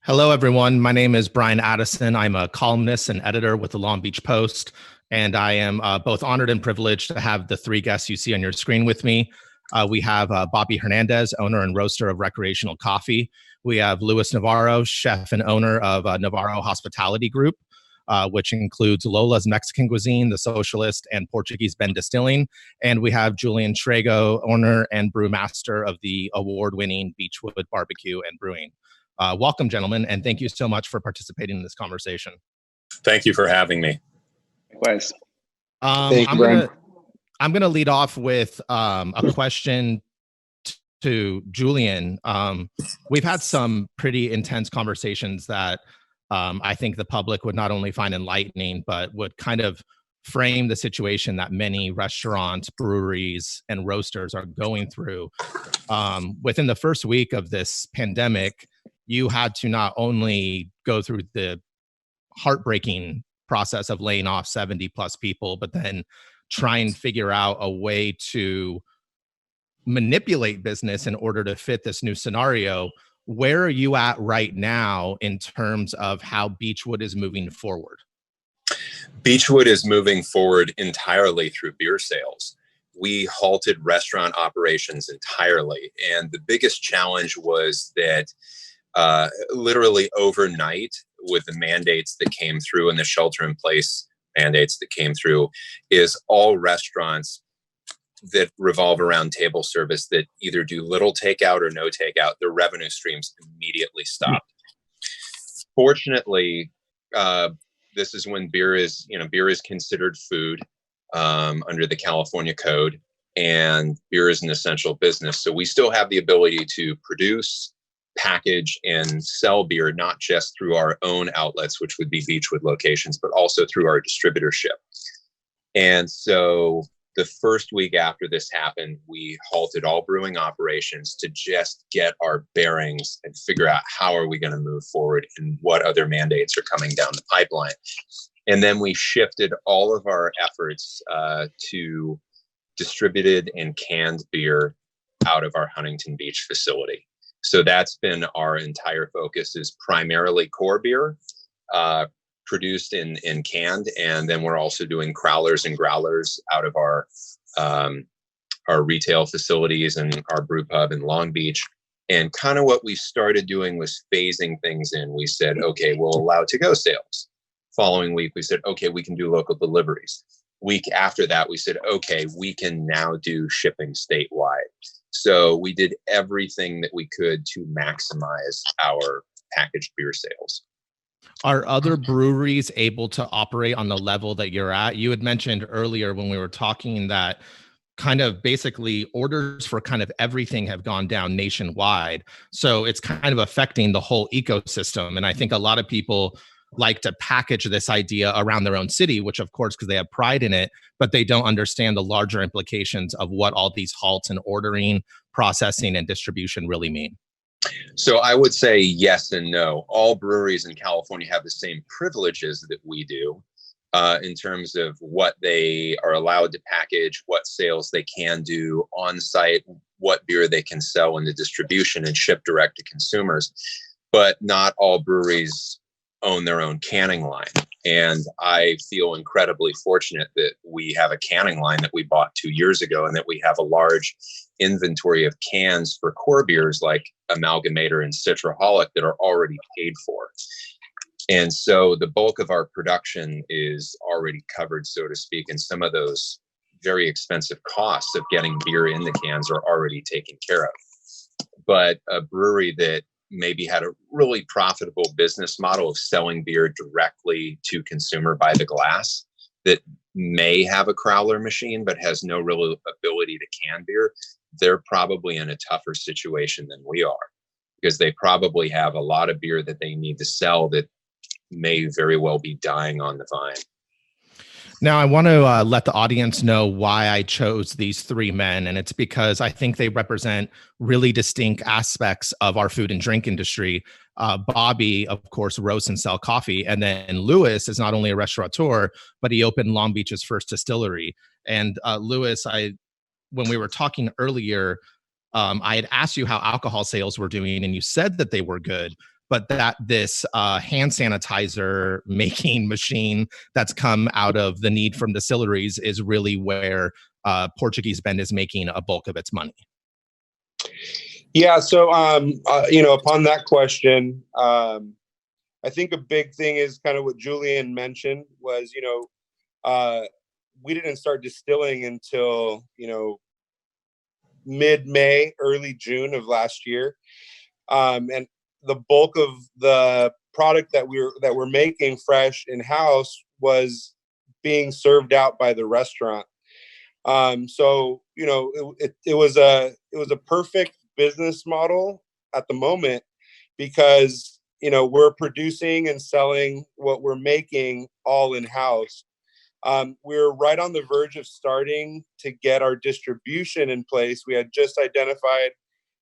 Hello, everyone. My name is Brian Addison. I'm a columnist and editor with the Long Beach Post, and I am both honored and privileged to have the three guests you see on your screen with me. We have Bobby Hernandez, owner and roaster of Recreational Coffee. We have Luis Navarro, chef and owner of Navarro Hospitality Group, which includes Lola's Mexican Cuisine, The Socialist, and Portuguese Bend Distilling. And we have Julian Shrago, owner and brewmaster of the award-winning Beachwood BBQ and Brewing. Welcome, gentlemen, and thank you so much for participating in this conversation. Thank you for having me. Likewise. Thank you, Brian. I'm gonna lead off with a question to Julian. We've had some pretty intense conversations that I think the public would not only find enlightening, but would kind of frame the situation that many restaurants, breweries, and roasters are going through. Within the first week of this pandemic, you had to not only go through the heartbreaking process of laying off 70 plus people, but then try and figure out a way to manipulate business in order to fit this new scenario. Where are you at right now in terms of how Beachwood is moving forward? Beachwood is moving forward entirely through beer sales. We halted restaurant operations entirely. And the biggest challenge was that literally overnight, with the mandates that came through and the shelter in place mandates that came through, is all restaurants that revolve around table service that either do little takeout or no takeout, their revenue streams immediately stopped. Fortunately, this is when beer is considered food under the California code, and beer is an essential business. So we still have the ability to produce, package, and sell beer, not just through our own outlets, which would be Beachwood locations, but also through our distributorship. And so the first week after this happened, we halted all brewing operations to just get our bearings and figure out how are we going to move forward and what other mandates are coming down the pipeline. And then we shifted all of our efforts to distributed and canned beer out of our Huntington Beach facility. So that's been our entire focus, is primarily core beer, produced in canned, and then we're also doing crowlers and growlers out of our retail facilities and our brew pub in Long Beach. And kind of what we started doing was phasing things in. We said, okay, we'll allow to-go sales. Following week, we said, okay, we can do local deliveries. Week after that, we said, okay, we can now do shipping statewide. So we did everything that we could to maximize our packaged beer sales. Are other breweries able to operate on the level that you're at? You had mentioned earlier when we were talking that kind of basically orders for kind of everything have gone down nationwide. So it's kind of affecting the whole ecosystem. And I think a lot of people like to package this idea around their own city, which of course, because they have pride in it, but they don't understand the larger implications of what all these halts in ordering, processing, and distribution really mean. So I would say yes and no. All breweries in California have the same privileges that we do in terms of what they are allowed to package, what sales they can do on site, what beer they can sell into distribution and ship direct to consumers. But not all breweries own their own canning line. And I feel incredibly fortunate that we have a canning line that we bought 2 years ago, and that we have a large inventory of cans for core beers like Amalgamator and Citraholic that are already paid for. And so the bulk of our production is already covered, so to speak, and some of those very expensive costs of getting beer in the cans are already taken care of. But a brewery that maybe had a really profitable business model of selling beer directly to consumer by the glass, that may have a crowler machine but has no real ability to can beer, they're probably in a tougher situation than we are, because they probably have a lot of beer that they need to sell that may very well be dying on the vine. Now, I want to let the audience know why I chose these three men, and it's because I think they represent really distinct aspects of our food and drink industry. Bobby, of course, roasts and sells coffee, and then Luis is not only a restaurateur, but he opened Long Beach's first distillery. And Luis, when we were talking earlier, I had asked you how alcohol sales were doing, and you said that they were good. but that this hand sanitizer making machine that's come out of the need from distilleries is really where Portuguese Bend is making a bulk of its money. Yeah. So, upon that question, I think a big thing is kind of what Julian mentioned was, we didn't start distilling until, mid-May, early June of last year. And the bulk of the product that we're making fresh in-house was being served out by the restaurant. So, it was a perfect business model at the moment because, we're producing and selling what we're making all in-house. We're right on the verge of starting to get our distribution in place. We had just identified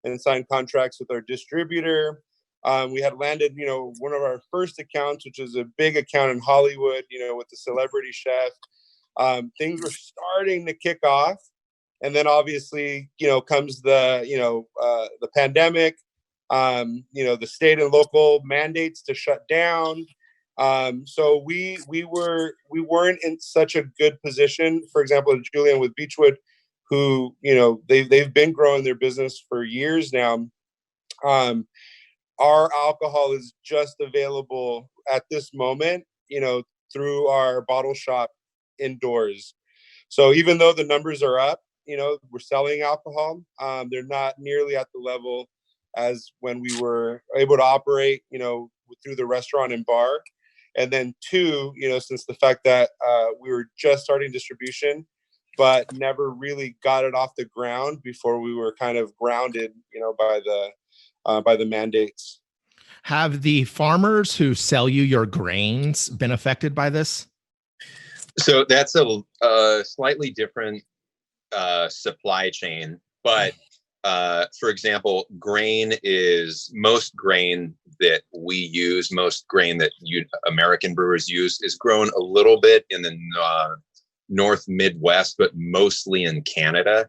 and signed contracts with our distributor. We had landed, one of our first accounts, which is a big account in Hollywood, with the celebrity chef. Things were starting to kick off. And then obviously, comes the pandemic, the state and local mandates to shut down. So we weren't in such a good position. For example, Julian with Beachwood, who, they've been growing their business for years now. Our alcohol is just available at this moment, through our bottle shop indoors. So even though the numbers are up, we're selling alcohol. They're not nearly at the level as when we were able to operate, through the restaurant and bar. And then two, since the fact that we were just starting distribution, but never really got it off the ground before we were kind of grounded, by the mandates. Have the farmers who sell you your grains been affected by this? So that's a slightly different supply chain, but for example, most grain that we use, most grain that American brewers use is grown a little bit in the North Midwest, but mostly in Canada.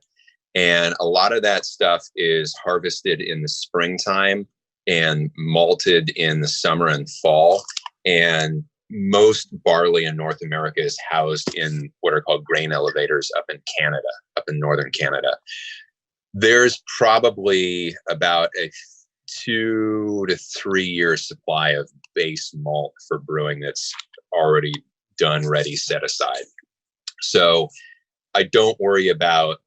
And a lot of that stuff is harvested in the springtime and malted in the summer and fall. And most barley in North America is housed in what are called grain elevators up in Canada, up in northern Canada. There's probably about a 2 to 3 year supply of base malt for brewing that's already done, ready, set aside. So I don't worry about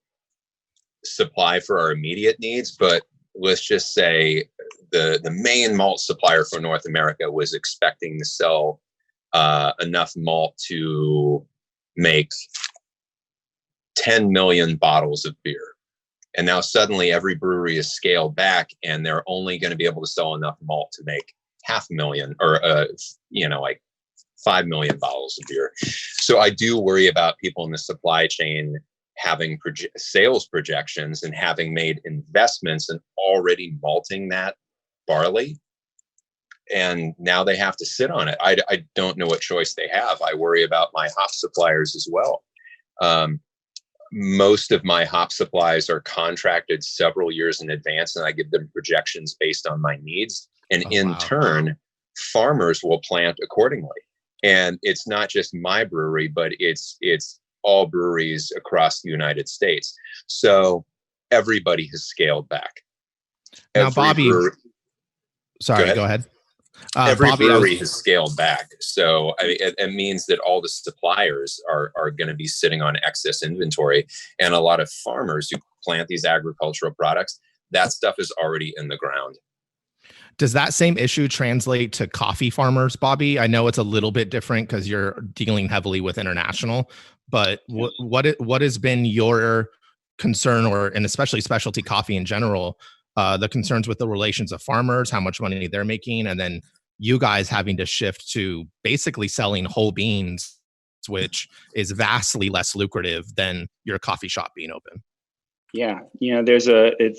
supply for our immediate needs, but let's just say the main malt supplier for North America was expecting to sell enough malt to make 10 million bottles of beer. And now suddenly every brewery is scaled back and they're only going to be able to sell enough malt to make 500,000 or, like 5 million bottles of beer. So I do worry about people in the supply chain having sales projections and having made investments and already malting that barley. And now they have to sit on it. I don't know what choice they have. I worry about my hop suppliers as well. Most of my hop supplies are contracted several years in advance, and I give them projections based on my needs. And turn, farmers will plant accordingly. And it's not just my brewery, but it's all breweries across the United States. So everybody has scaled back. Now, Bobby, sorry, go ahead. Every brewery has scaled back. So it means that all the suppliers are going to be sitting on excess inventory. And a lot of farmers who plant these agricultural products, that stuff is already in the ground. Does that same issue translate to coffee farmers, Bobby? I know it's a little bit different because you're dealing heavily with international, but what has been your concern, and especially specialty coffee in general, the concerns with the relations of farmers, how much money they're making, and then you guys having to shift to basically selling whole beans, which is vastly less lucrative than your coffee shop being open? Yeah, there's there's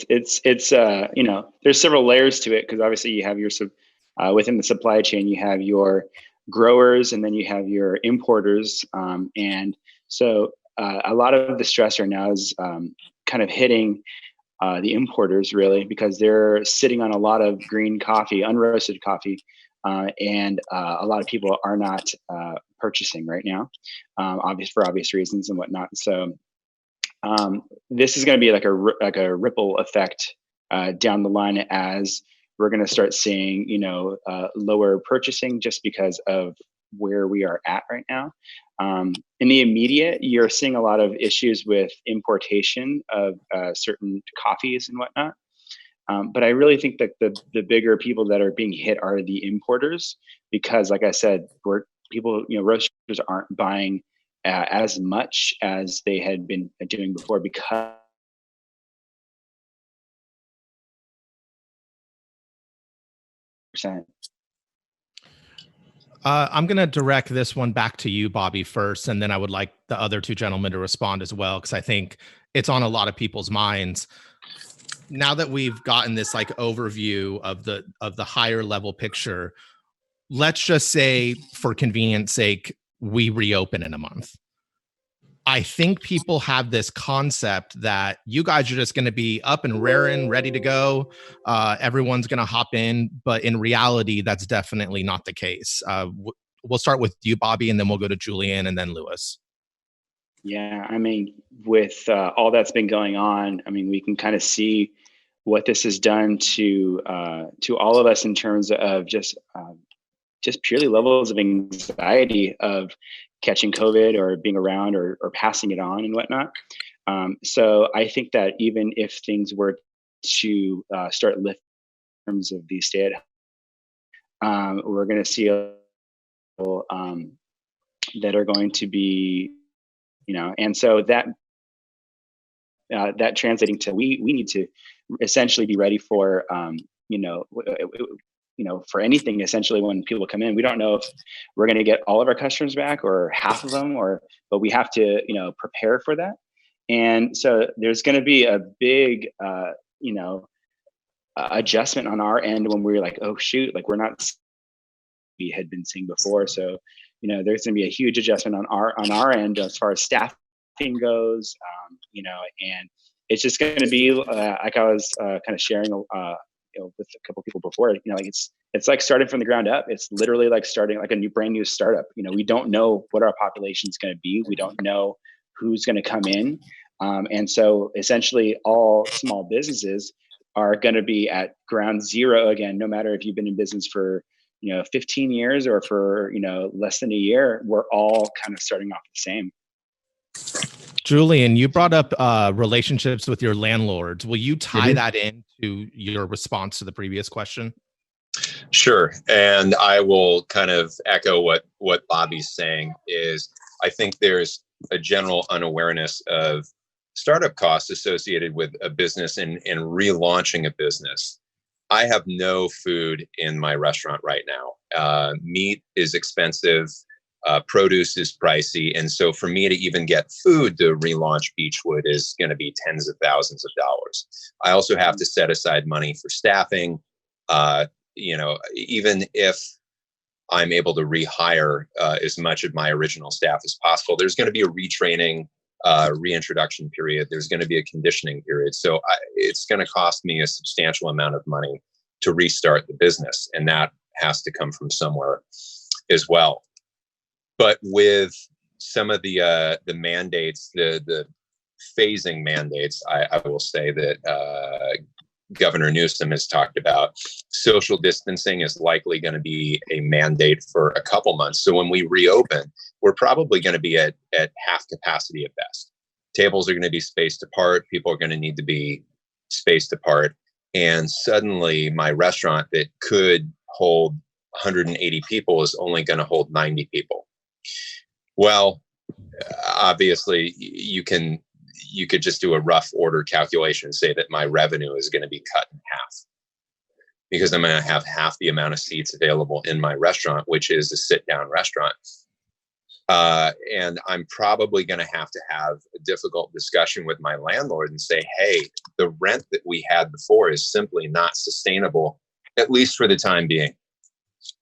several layers to it, because obviously you have your within the supply chain, you have your growers and then you have your importers, and so a lot of the stress right now is kind of hitting the importers, really, because they're sitting on a lot of green coffee, unroasted coffee, and a lot of people are not purchasing right now, for obvious reasons and whatnot. So this is going to be like a ripple effect down the line, as we're going to start seeing, lower purchasing just because of where we are at right now. In the immediate, you're seeing a lot of issues with importation of certain coffees and whatnot. But I really think that the bigger people that are being hit are the importers, because, like I said, roasters aren't buying as much as they had been doing before, because I'm going to direct this one back to you, Bobby, first, and then I would like the other two gentlemen to respond as well, because I think it's on a lot of people's minds. Now that we've gotten this like overview of the higher level picture, let's just say, for convenience sake, we reopen in a month. I think people have this concept that you guys are just going to be up and raring, ready to go. Everyone's going to hop in, but in reality, that's definitely not the case. We'll start with you, Bobby, and then we'll go to Julian and then Luis. Yeah, I mean, with all that's been going on, I mean, we can kind of see what this has done to all of us in terms of just purely levels of anxiety of catching COVID or being around or passing it on and whatnot. So I think that even if things were to start lifting in terms of the stay at home, we're going to see people that are going to be, and so that translating to we need to essentially be ready for for anything. Essentially, when people come in, we don't know if we're going to get all of our customers back or half of them, but we have to prepare for that. And so there's going to be a big adjustment on our end when we're like, oh shoot, like we had been seeing before. So there's going to be a huge adjustment on our end as far as staffing goes, and it's just going to be like I was kind of sharing with a couple people before, like it's like starting from the ground up. It's literally like starting like a brand new startup. We don't know what our population is going to be. We don't know who's going to come in. And so essentially all small businesses are going to be at ground zero again, no matter if you've been in business for 15 years or for less than a year. We're all kind of starting off the same. Julian, you brought up relationships with your landlords. Will you tie that into your response to the previous question? Sure. And I will kind of echo what Bobby's saying. Is I think there's a general unawareness of startup costs associated with a business and relaunching a business. I have no food in my restaurant right now. Meat is expensive. Produce is pricey. And so for me to even get food to relaunch Beachwood is going to be tens of thousands of dollars. I also have to set aside money for staffing. Even if I'm able to rehire as much of my original staff as possible, there's going to be a retraining, reintroduction period. There's going to be a conditioning period. So it's going to cost me a substantial amount of money to restart the business. And that has to come from somewhere as well. But with some of the mandates, the phasing mandates, I will say that Governor Newsom has talked about, social distancing is likely going to be a mandate for a couple months. So when we reopen, we're probably going to be at half capacity at best. Tables are going to be spaced apart. People are going to need to be spaced apart. And suddenly my restaurant that could hold 180 people is only going to hold 90 people. Well, obviously you could just do a rough order calculation and say that my revenue is going to be cut in half, because I'm going to have half the amount of seats available in my restaurant, which is a sit-down restaurant. And I'm probably going to have a difficult discussion with my landlord and say, hey, the rent that we had before is simply not sustainable, at least for the time being,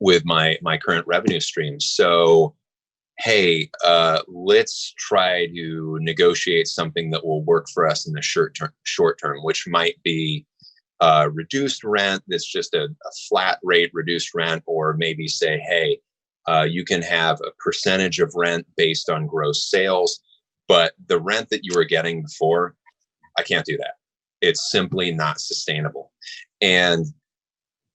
with my current revenue stream. So hey, let's try to negotiate something that will work for us in the short term, which might be reduced rent. That's just a flat rate reduced rent, or maybe say, hey, you can have a percentage of rent based on gross sales, but the rent that you were getting before, I can't do that. It's simply not sustainable. And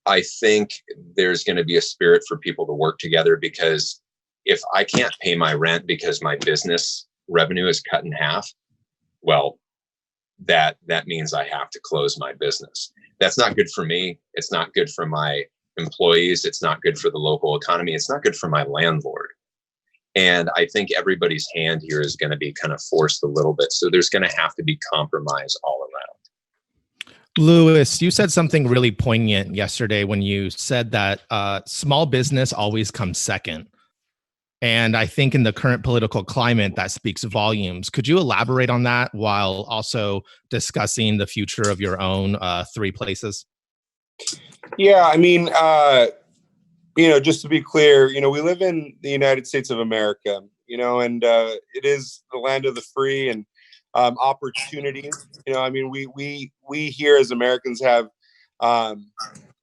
I think there's going to be a spirit for people to work together, because if I can't pay my rent because my business revenue is cut in half, well, that means I have to close my business. That's not good for me. It's not good for my employees. It's not good for the local economy. It's not good for my landlord. And I think everybody's hand here is going to be kind of forced a little bit. So there's going to have to be compromise all around. Luis, you said something really poignant yesterday when you said that small business always comes second. And I think in the current political climate, that speaks volumes. Could you elaborate on that while also discussing the future of your own 3 places? Yeah, I mean, just to be clear, we live in the United States of America, and it is the land of the free and opportunity. I mean, we here as Americans have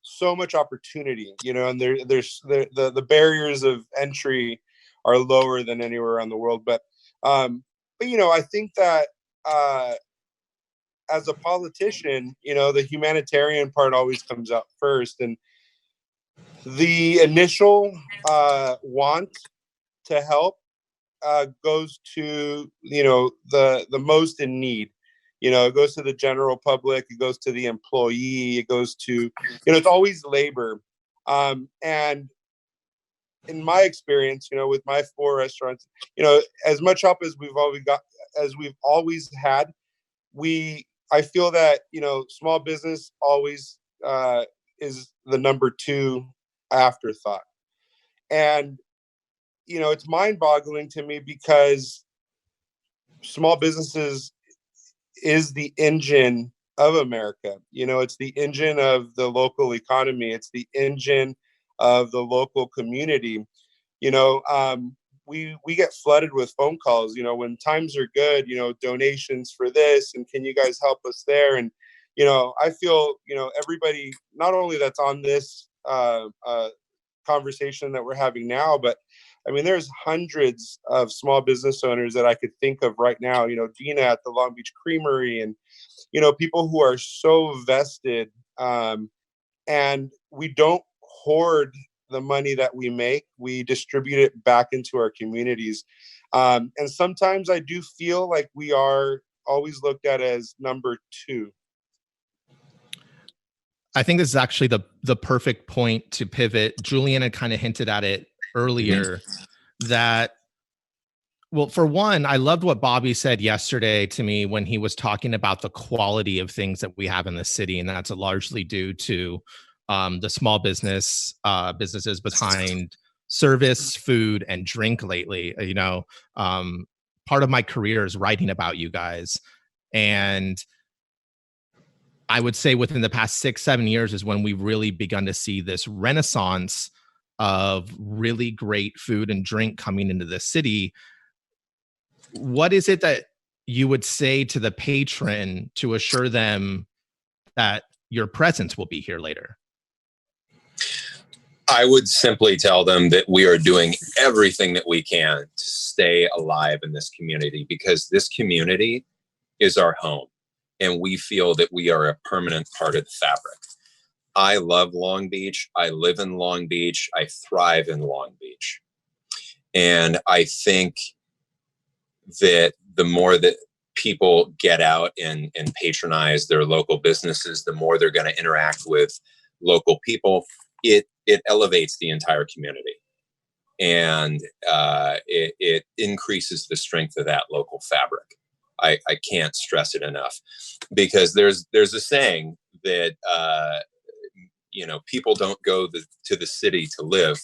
so much opportunity, and there's the barriers of entry are lower than anywhere around the world. But I think that as a politician, the humanitarian part always comes out first, and the initial want to help goes to the most in need. It goes to the general public, it goes to the employee, it goes to it's always labor. And in my experience, with my 4 restaurants, as much help as we've always had, I feel that small business always is the number 2 afterthought. And it's mind-boggling to me, because small businesses is the engine of America. It's the engine of the local economy. It's the engine of the local community. We get flooded with phone calls, when times are good, donations for this, and can you guys help us there? And, I feel, everybody, not only that's on this conversation that we're having now, but I mean, there's hundreds of small business owners that I could think of right now, Dina at the Long Beach Creamery, and, people who are so vested, and we don't hoard the money that we make. We distribute it back into our communities. And sometimes I do feel like we are always looked at as number 2. I think this is actually the perfect point to pivot. Julian had kind of hinted at it earlier that, well, for one, I loved what Bobby said yesterday to me when he was talking about the quality of things that we have in the city. And that's largely due to the small businesses behind service, food, and drink lately. Part of my career is writing about you guys. And I would say within the past 6-7 years is when we've really begun to see this renaissance of really great food and drink coming into the city. What is it that you would say to the patron to assure them that your presence will be here later? I would simply tell them that we are doing everything that we can to stay alive in this community, because this community is our home, and we feel that we are a permanent part of the fabric. I love Long Beach. I live in Long Beach. I thrive in Long Beach. And I think that the more that people get out and patronize their local businesses, the more they're going to interact with local people. It elevates the entire community, and it increases the strength of that local fabric. I can't stress it enough, because there's a saying that people don't go to the city to live,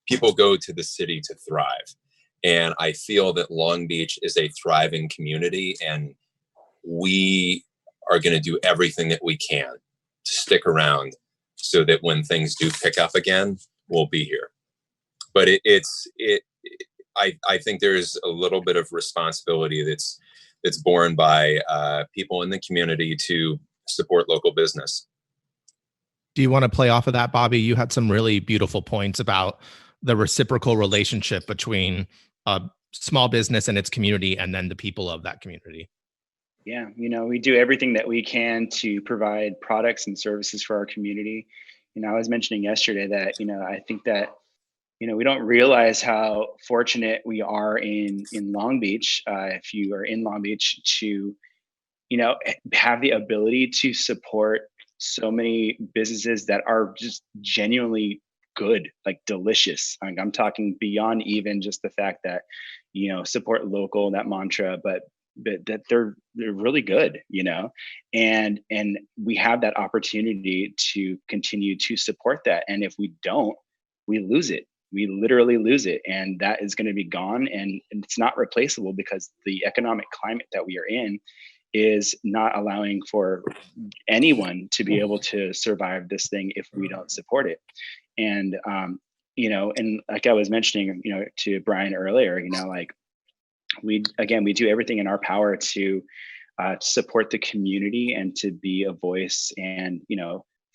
people go to the city to thrive. And I feel that Long Beach is a thriving community, and we are going to do everything that we can to stick around so that when things do pick up again, we'll be here. But I think there's a little bit of responsibility that's borne by people in the community to support local business. Do you want to play off of that, Bobby? You had some really beautiful points about the reciprocal relationship between a small business and its community, and then the people of that community. Yeah, we do everything that we can to provide products and services for our community. I was mentioning yesterday that, I think that, we don't realize how fortunate we are in Long Beach. If you are in Long Beach, to, have the ability to support so many businesses that are just genuinely good, like delicious. I'm talking beyond even just the fact that, support local, that mantra, but that they're really good, and we have that opportunity to continue to support that. And if we don't, we lose it. We literally lose it, and that is going to be gone, and it's not replaceable, because the economic climate that we are in is not allowing for anyone to be able to survive this thing if we don't support it. And and like I was mentioning, to Brian earlier, like we do everything in our power to support the community and to be a voice, and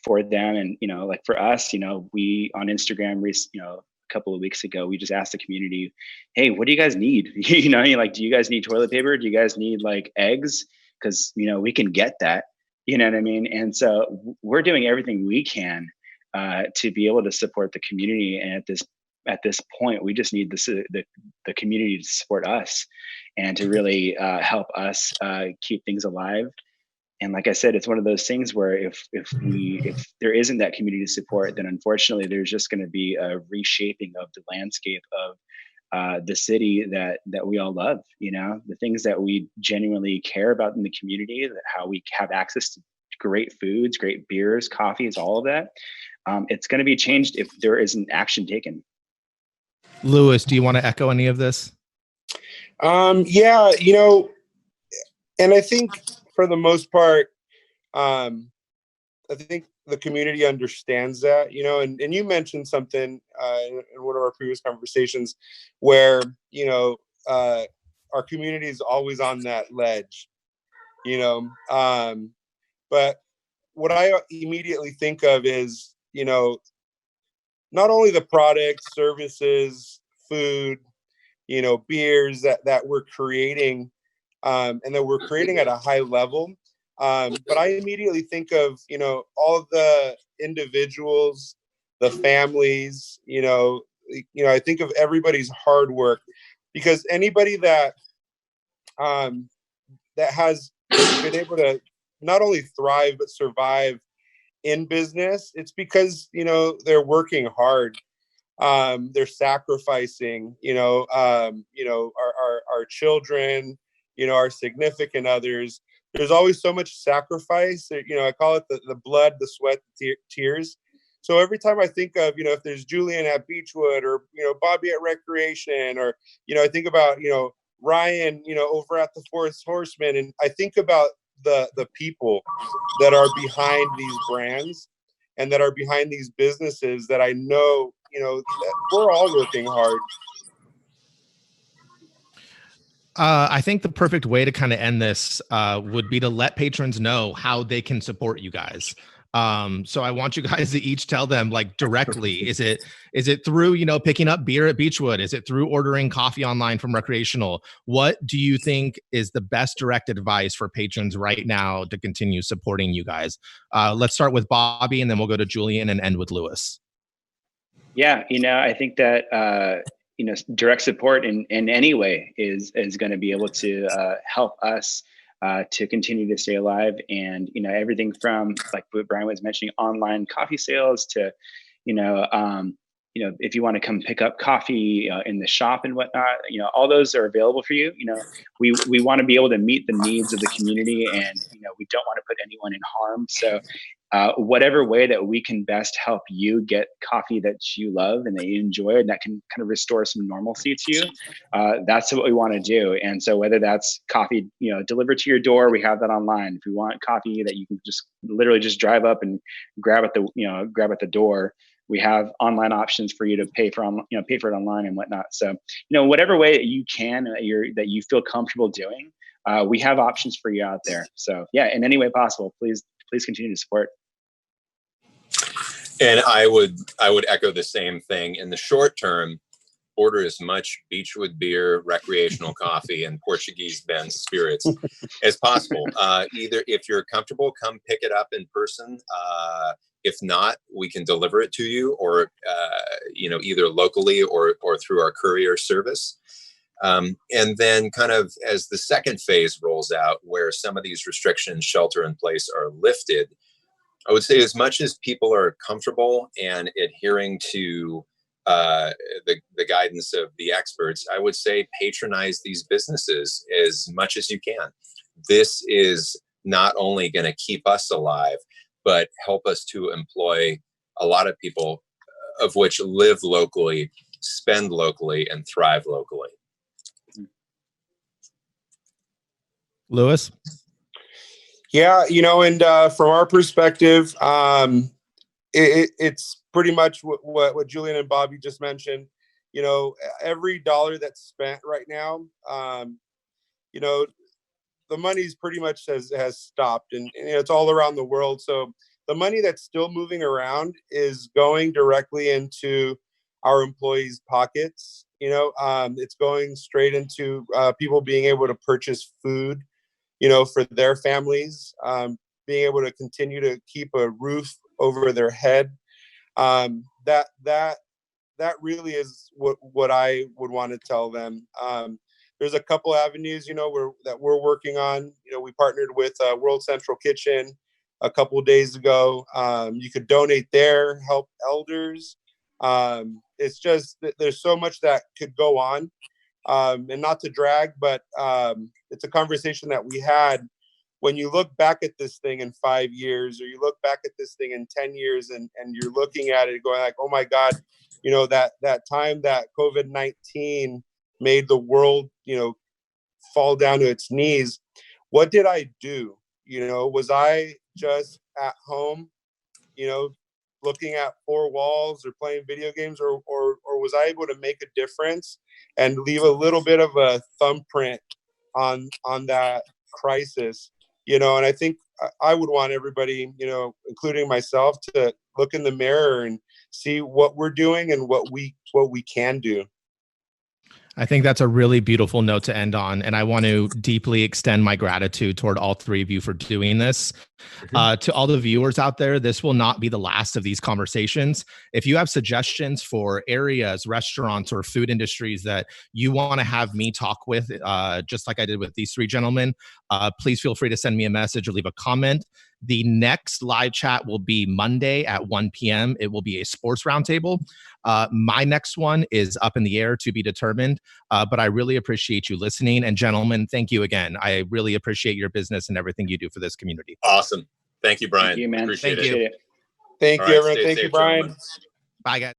for them. And like for us, we on Instagram, a couple of weeks ago, we just asked the community, hey, what do you guys need? Like, do you guys need toilet paper? Do you guys need like eggs? Because we can get that. You know what I mean? And so we're doing everything we can to be able to support the community. And at this point, we just need the community to support us and to really help us keep things alive. And like I said, it's one of those things where if there isn't that community support, then unfortunately there's just going to be a reshaping of the landscape of the city that we all love. The things that we genuinely care about in the community, how we have access to great foods, great beers, coffees, all of that. It's going to be changed if there isn't action taken. Luis, do you want to echo any of this? Yeah, and I think for the most part, I think the community understands that, and you mentioned something in one of our previous conversations where, our community is always on that ledge, but what I immediately think of is, not only the products, services, food, beers that we're creating, and that we're creating at a high level. But I immediately think of, all of the individuals, the families, I think of everybody's hard work, because anybody that has been able to not only thrive, but survive in business, it's because, they're working hard. They're sacrificing, our children, our significant others. There's always so much sacrifice. I call it the blood, the sweat, the tears. So every time I think of, if there's Julian at Beachwood, or, Bobby at Recreation, or, I think about, Ryan, over at the Fourth Horseman, and I think about the people that are behind these brands and that are behind these businesses that I know, that we're all working hard. I think the perfect way to kind of end this would be to let patrons know how they can support you guys. So I want you guys to each tell them, like, directly, is it through, picking up beer at Beachwood? Is it through ordering coffee online from Recreational? What do you think is the best direct advice for patrons right now to continue supporting you guys? Let's start with Bobby, and then we'll go to Julian and end with Luis. Yeah, I think that direct support in any way is going to be able to help us to continue to stay alive. And everything from, like what Brian was mentioning, online coffee sales to if you want to come pick up coffee in the shop and whatnot, all those are available for you. We want to be able to meet the needs of the community, and we don't want to put anyone in harm. So whatever way that we can best help you get coffee that you love and that you enjoy, and that can kind of restore some normalcy to you, that's what we want to do. And so whether that's coffee, delivered to your door, we have that online. If you want coffee that you can just literally just drive up and grab at the door, We have online options for you to pay for it online and whatnot. So, whatever way that you can, that you feel comfortable doing, we have options for you out there. So yeah, in any way possible, please continue to support. And I would echo the same thing. In the short term, order as much Beachwood beer, recreational coffee, and Portuguese Bend spirits as possible. Either if you're comfortable, come pick it up in person. If not, we can deliver it to you, or either locally or through our courier service. And then kind of as the second phase rolls out, where some of these restrictions, shelter in place, are lifted, I would say as much as people are comfortable and adhering to the guidance of the experts, I would say patronize these businesses as much as you can. This is not only going to keep us alive, but help us to employ a lot of people, of which live locally, spend locally, and thrive locally. Luis? Yeah, and from our perspective, it's pretty much what Julian and Bobby just mentioned. Every dollar that's spent right now, the money's pretty much has stopped, and it's all around the world. So the money that's still moving around is going directly into our employees' pockets. It's going straight into people being able to purchase food, for their families, being able to continue to keep a roof over their head. That really is what I would want to tell them. There's a couple avenues, that we're working on. We partnered with World Central Kitchen a couple of days ago. You could donate there, help elders. It's just there's so much that could go on. And not to drag, but it's a conversation that we had. When you look back at this thing in 5 years, or you look back at this thing in 10 years, and you're looking at it going like, oh my God, that time that COVID-19 made the world, fall down to its knees. What did I do? Was I just at home, looking at four walls or playing video games, or was I able to make a difference and leave a little bit of a thumbprint on that crisis? And I think I would want everybody, including myself, to look in the mirror and see what we're doing and what we can do. I think that's a really beautiful note to end on. And I want to deeply extend my gratitude toward all three of you for doing this. To all the viewers out there, this will not be the last of these conversations. If you have suggestions for areas, restaurants, or food industries that you want to have me talk with, just like I did with these three gentlemen, please feel free to send me a message or leave a comment. The next live chat will be Monday at 1 p.m. It will be a sports roundtable. My next one is up in the air to be determined, but I really appreciate you listening. And gentlemen, thank you again. I really appreciate your business and everything you do for this community. Awesome. Thank you, Brian. Thank you, man. Appreciate it. Thank you, everyone. Thank you, Brian. Gentlemen. Bye, guys.